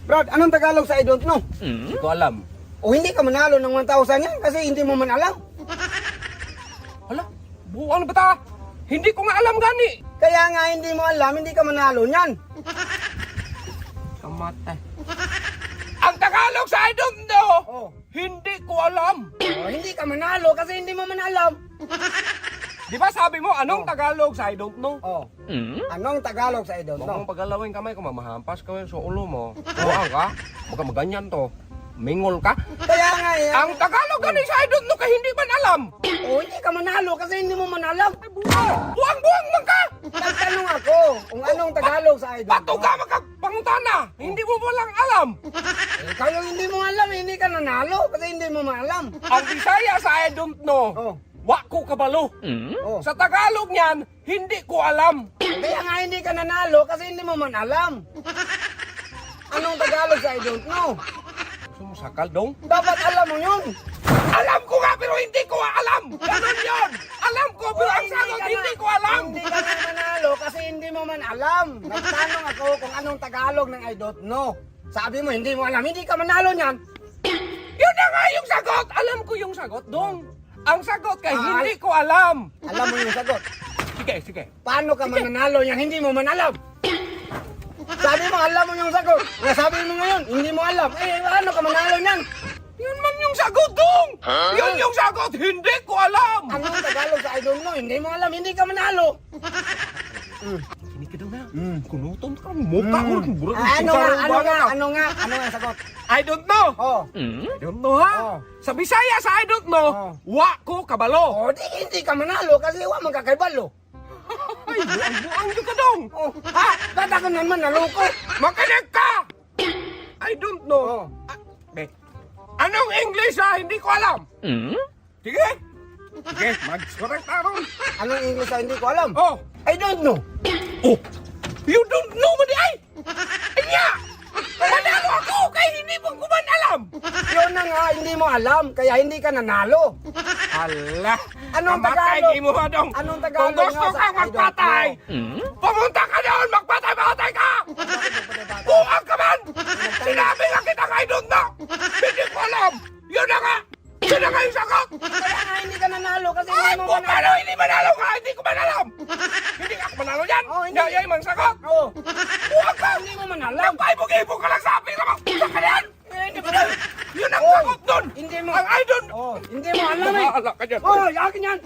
Brad, anong Tagalog sa I don't know? Hindi ko alam. O hindi ka manalo ng 1,000 yan kasi hindi mo man alam. Hala, buwang bata. Hindi ko nga alam gani. Kaya nga hindi mo alam, hindi ka manalo niyan. Kamatay. Ang Tagalog sa I don't know, Oh. hindi ko alam. O, hindi ka manalo kasi hindi mo man alam. Di ba sabi mo, anong Tagalog sa I don't know? Oh. Anong Tagalog sa I don't Huwag know? mong pagalawin kamay ko, mamahampas ka sa ulo mo. Buwang ka, baka maganyan to. Mingol ka. Kaya nga eh. Ang Tagalog gani sa I don't know kay hindi man alam. O, hindi ka manalo kasi hindi mo man alam. Buwang man ka. Nagtanong ako kung anong Tagalog sa I don't Bato know. ka magpangutana. Hindi mo walang alam. Ikaw yung hindi mo alam, hindi ka nanalo kasi hindi mo man alam. Ang Bisaya sa I don't know, Oh. wa ko kabalo. Oh. Sa Tagalog niyan, hindi ko alam. Kaya nga hindi ka nanalo kasi hindi mo man alam. Anong Tagalog sa I don't know? Sumusakal dong. Dapat alam mo yun. Alam ko nga pero hindi ko alam. Ganun yun. Alam ko pero ang sagot hindi ko alam. Hindi ka na manalo kasi hindi mo man alam. Nagtanong ako kung anong Tagalog ng I don't know. Sabi mo hindi mo alam, hindi ka manalo niyan. Yun na nga yung sagot. Alam ko yung sagot dong. Ang sagot kay hindi ko alam. Alam mo yung sagot. Sige, sige. Paano ka mananalo niyan, hindi mo man alam. Sabi mo, alam mo yung sagot. Sabi mo ngayon, hindi mo alam. Eh, paano ka manalo niyan? Yun man yung sagot dong. Yun yung sagot. Hindi ko alam. Anong Tagalog sa I don't know, hindi mo alam, hindi ka manalo. Hindi ka daw na. Kunuton ka. Mukha ko. Ano nga sagot? I don't know. Oh. I don't know ha. Oh. Sa Bisaya sa I don't know, Oh. wa ko kabalo. Oh, hindi ka manalo kasi wa man ka kay balo. Ay, buang yung ka dong. Oh, ha? Dada ka naman naloko. Makinig ka. I don't know. Oh. Anong English ha? Hindi ko alam. Sige. Sige, mag-correct na ron. Anong English na hindi ko alam? Oh. I don't know. Oh. You don't know mo di ay. Anya. Manalo ako kay hindi mo ko man alam. Yun na nga, hindi mo alam, kaya hindi ka nanalo. Hala. Anong Kamatay Tagalog? mo ha dong. Anong Kung Tagalog gusto nga sa kang I don't magpatay, pumunta ka doon, magpatay ka. Buwag ka man. Sinabi nga kita I don't know. Hindi ko alam. Yun na nga. Yun na nga yung sagot. Kaya nga hindi ka nanalo kasi Ay, hindi mo kung manalo. paano hindi manalo ka, hindi ko man alam. Hindi ako manalo yan. Oh, hindi. Yan yung sagot. Oo. Buwag ka. Hindi mo manalo. Nagpaibog-ibog ka lang sa amin. Sa kanyan. Hindi mo alam. Yun ang Oy, sagot nun. hindi mo. Ang I don't. Oh, hindi mo alam eh. Bahala ka dyan. Oh, yakin yan.